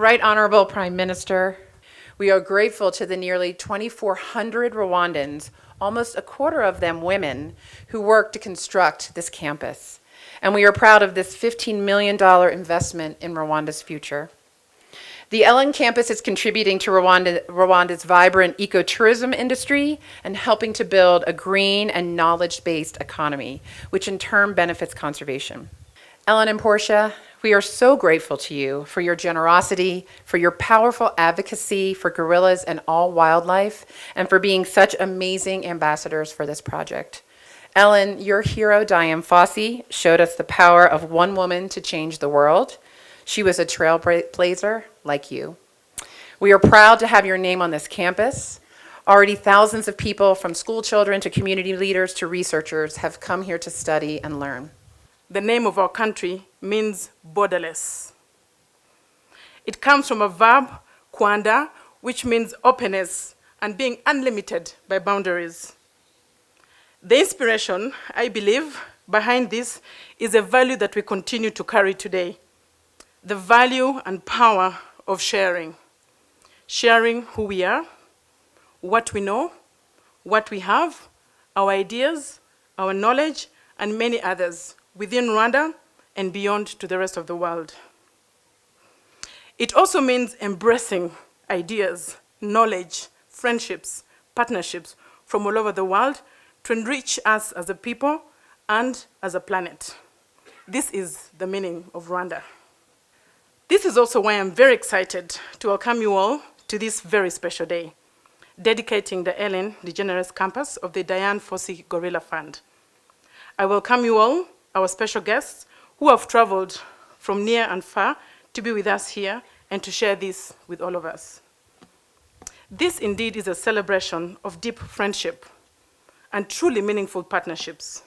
Right Honorable Prime Minister, we are grateful to the nearly 2,400 Rwandans, almost a quarter of them women, who worked to construct this campus. And we are proud of this $15 million investment in Rwanda's future. The Ellen campus is contributing to Rwanda's vibrant ecotourism industry and helping to build a green and knowledge-based economy, which in turn benefits conservation. Ellen and Portia, we are so grateful to you for your generosity, for your powerful advocacy for gorillas and all wildlife, and for being such amazing ambassadors for this project. Ellen, your hero, Dian Fossey, showed us the power of one woman to change the world. She was a trailblazer like you. We are proud to have your name on this campus. Already thousands of people, from school children to community leaders to researchers, have come here to study and learn. The name of our country means borderless. It comes from a verb, kwanda, which means openness and being unlimited by boundaries. The inspiration, I believe, behind this is a value that we continue to carry today. The value and power of sharing. Sharing who we are, what we know, what we have, our ideas, our knowledge, and many others within Rwanda and beyond to the rest of the world. It also means embracing ideas, knowledge, friendships, partnerships from all over the world to enrich us as a people and as a planet. This is the meaning of Rwanda. This is also why I'm very excited to welcome you all to this very special day, dedicating the Ellen DeGeneres Campus of the Dian Fossey Gorilla Fund. I welcome you all, our special guests, who have traveled from near and far to be with us here and to share this with all of us. This indeed is a celebration of deep friendship and truly meaningful partnerships.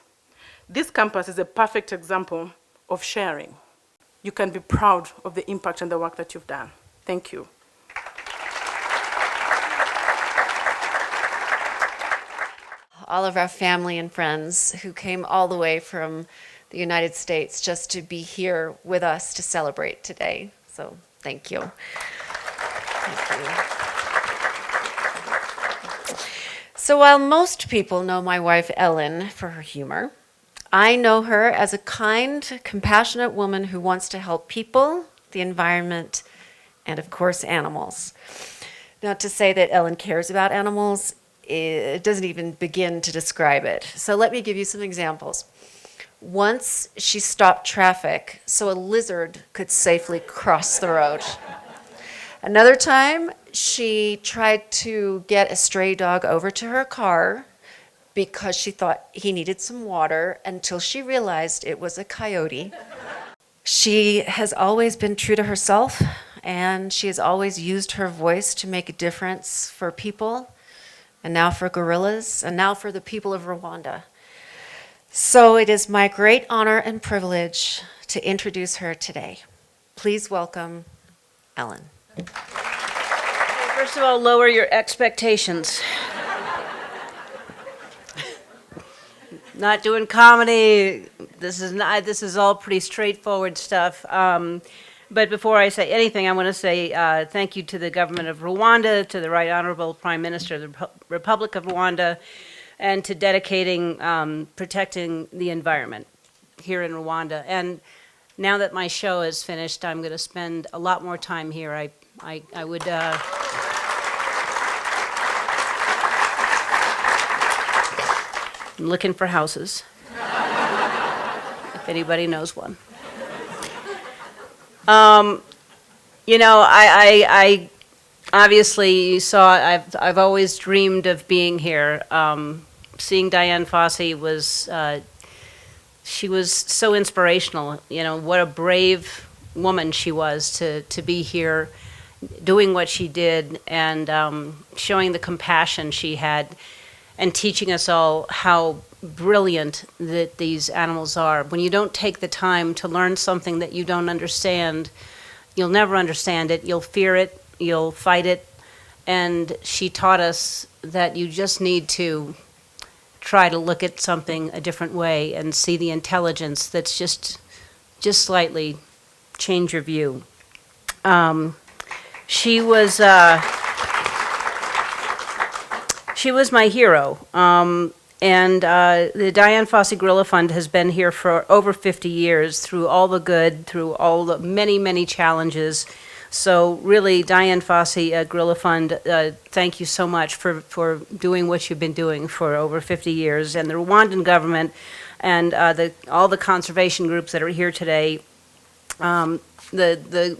This campus is a perfect example of sharing. You can be proud of the impact and the work that you've done. Thank you. All of our family and friends who came all the way from the United States just to be here with us to celebrate today. So thank you. Thank you. So while most people know my wife Ellen for her humor, I know her as a kind, compassionate woman who wants to help people, the environment, and of course animals. Now, to say that Ellen cares about animals, it doesn't even begin to describe it. So let me give you some examples. Once she stopped traffic so a lizard could safely cross the road. Another time, she tried to get a stray dog over to her car because she thought he needed some water until she realized it was a coyote. She has always been true to herself, and she has always used her voice to make a difference for people, and now for gorillas, and now for the people of Rwanda. So it is my great honor and privilege to introduce her today. Please welcome Ellen. First of all, lower your expectations. Not doing comedy. This is all pretty straightforward stuff. But before I say anything, I want to say thank you to the government of Rwanda, to the Right Honorable Prime Minister of the Republic of Rwanda, and to dedicating protecting the environment here in Rwanda. And now that my show is finished, I'm going to spend a lot more time here. I would... I'm looking for houses, if anybody knows one. You know, I obviously you saw, I've always dreamed of being here. Seeing Dian Fossey was, she was so inspirational. You know, what a brave woman she was to be here doing what she did and showing the compassion she had and teaching us all how brilliant that these animals are. When you don't take the time to learn something that you don't understand, you'll never understand it, you'll fear it, you'll fight it, and she taught us that you just need to try to look at something a different way and see the intelligence that's just slightly change your view. She was my hero. And the Dian Fossey Gorilla Fund has been here for over 50 years, through all the good, through all the many, many challenges. So really, Dian Fossey Gorilla Fund, thank you so much for doing what you've been doing for over 50 years. And the Rwandan government and all the conservation groups that are here today, the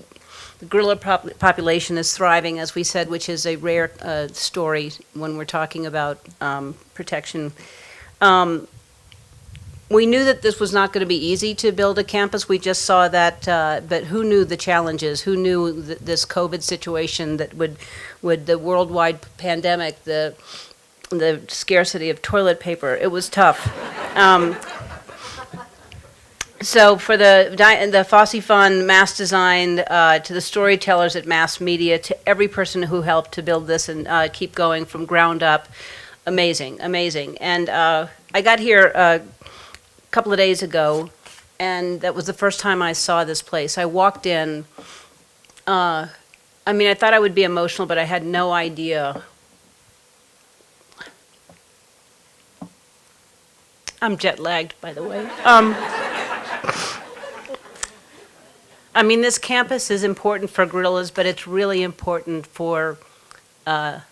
gorilla population is thriving, as we said, which is a rare story when we're talking about protection. We knew that this was not going to be easy to build a campus. We just saw that, but who knew the challenges? Who knew this COVID situation that would the worldwide pandemic, the scarcity of toilet paper? It was tough. So for the Fossey Fund, Mass Design, to the storytellers at Mass Media, to every person who helped to build this and keep going from ground up, amazing, amazing. And I got here a couple of days ago, and that was the first time I saw this place. I walked in, I mean, I thought I would be emotional, but I had no idea. I'm jet lagged, by the way. I mean, this campus is important for gorillas, but it's really important for the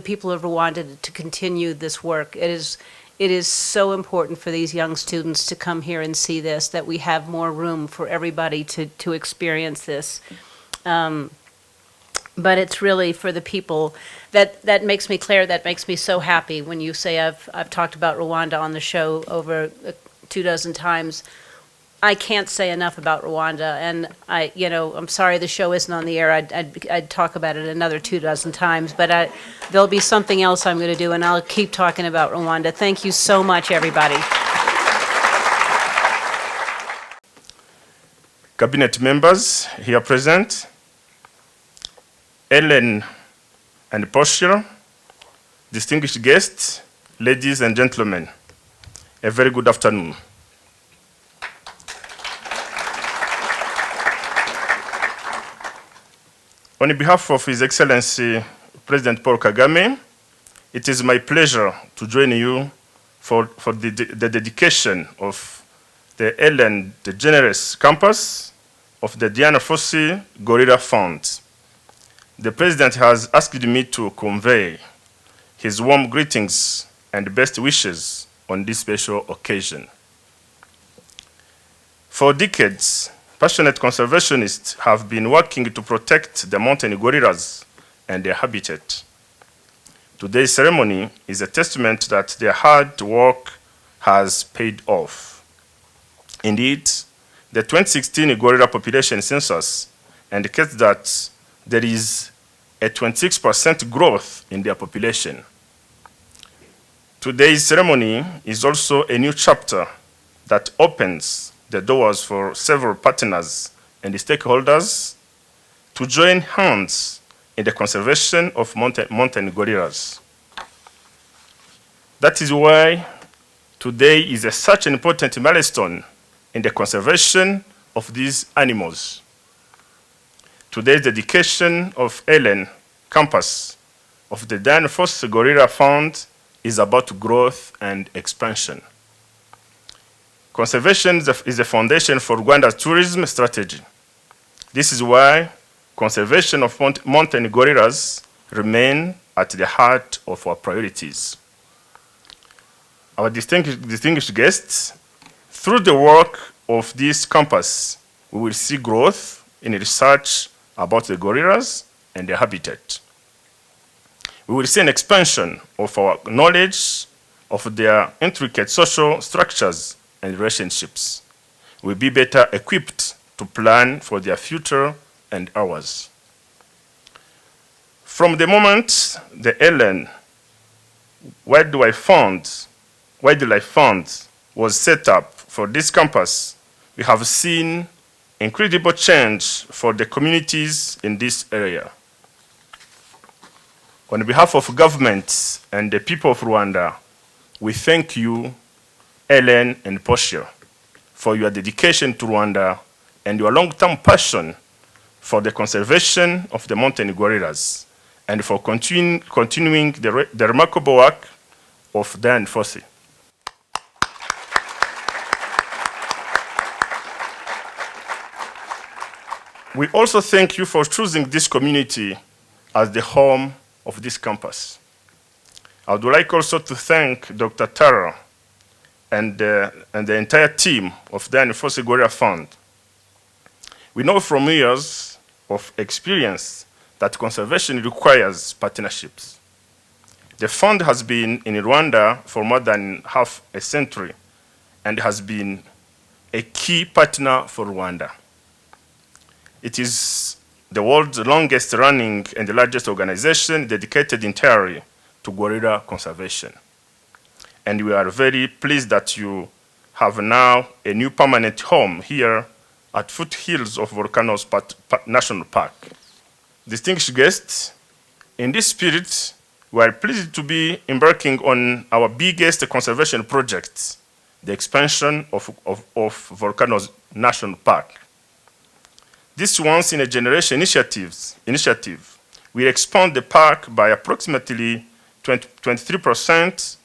people of Rwanda to continue this work. It is so important for these young students to come here and see this, that we have more room for everybody to experience this. But it's really for the people that makes me, Claire, that makes me so happy when you say I've talked about Rwanda on the show over 24 times. I can't say enough about Rwanda, and I'm sorry the show isn't on the air. I'd talk about it another 24 times, but there'll be something else I'm going to do, and I'll keep talking about Rwanda. Thank you so much, everybody. Cabinet members here present, Ellen and Portia, distinguished guests, ladies and gentlemen, a very good afternoon. On behalf of His Excellency President Paul Kagame, it is my pleasure to join you for the dedication of the Ellen DeGeneres Campus of the Dian Fossey Gorilla Fund. The President has asked me to convey his warm greetings and best wishes on this special occasion. For decades, passionate conservationists have been working to protect the mountain gorillas and their habitat. Today's ceremony is a testament that their hard work has paid off. Indeed, the 2016 gorilla population census indicates that there is a 26% growth in their population. Today's ceremony is also a new chapter that opens the doors for several partners and stakeholders to join hands in the conservation of mountain gorillas. That is why today is such an important milestone in the conservation of these animals. Today's dedication of Ellen Campus of the Dian Fossey Gorilla Fund is about growth and expansion. Conservation is the foundation for Rwanda's tourism strategy. This is why conservation of mountain gorillas remain at the heart of our priorities. Our distinguished guests, through the work of this campus, we will see growth in research about the gorillas and their habitat. We will see an expansion of our knowledge of their intricate social structures and relationships. We'll be better equipped to plan for their future and ours. From the moment the Ellen Wildlife Fund was set up for this campus, we have seen incredible change for the communities in this area. On behalf of government and the people of Rwanda, we thank you, Ellen and Portia, for your dedication to Rwanda and your long-term passion for the conservation of the mountain gorillas and for continuing the remarkable work of Dian Fossey. We also thank you for choosing this community as the home of this campus. I would like also to thank Dr. Tara and the entire team of Dian Fossey Gorilla Fund. We know from years of experience that conservation requires partnerships. The fund has been in Rwanda for more than half a century and has been a key partner for Rwanda. It is the world's longest running and the largest organization dedicated entirely to gorilla conservation. And we are very pleased that you have now a new permanent home here at foothills of Volcanoes National Park. Distinguished guests, in this spirit, we are pleased to be embarking on our biggest conservation project, the expansion of Volcanoes National Park. This once-in-a-generation initiative will expand the park by approximately 23%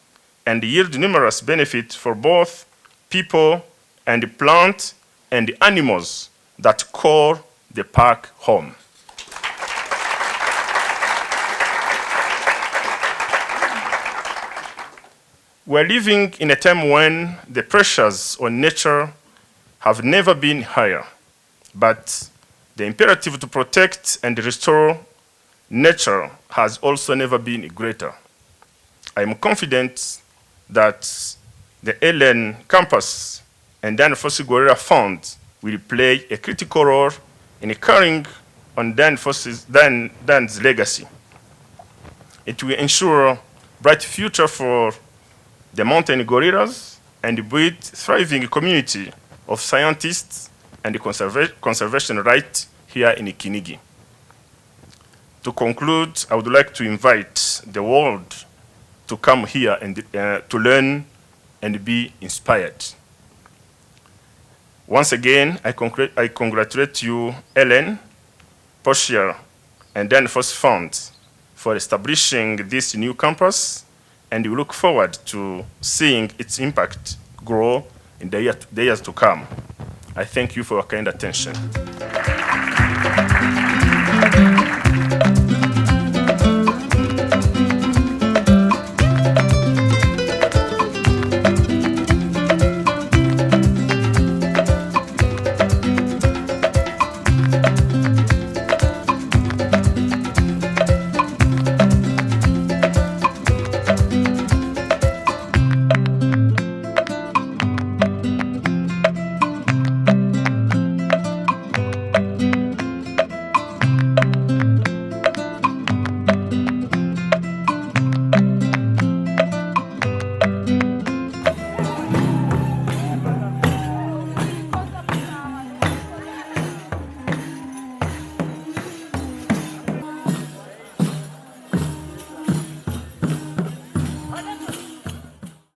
and yield numerous benefits for both people and the plant and the animals that call the park home. We're living in a time when the pressures on nature have never been higher, but the imperative to protect and restore nature has also never been greater. I am confident that the Ellen Campus and Dian Fossey Gorilla Fund will play a critical role in carrying on Dian's legacy. It will ensure a bright future for the mountain gorillas and build a thriving community of scientists and the conservation right here in Kinigi. To conclude, I would like to invite the world to come here and to learn and be inspired. Once again, I congratulate you, Ellen, Portia, and Dian Fossey Fund for establishing this new campus, and we look forward to seeing its impact grow in the years to come. I thank you for your kind attention.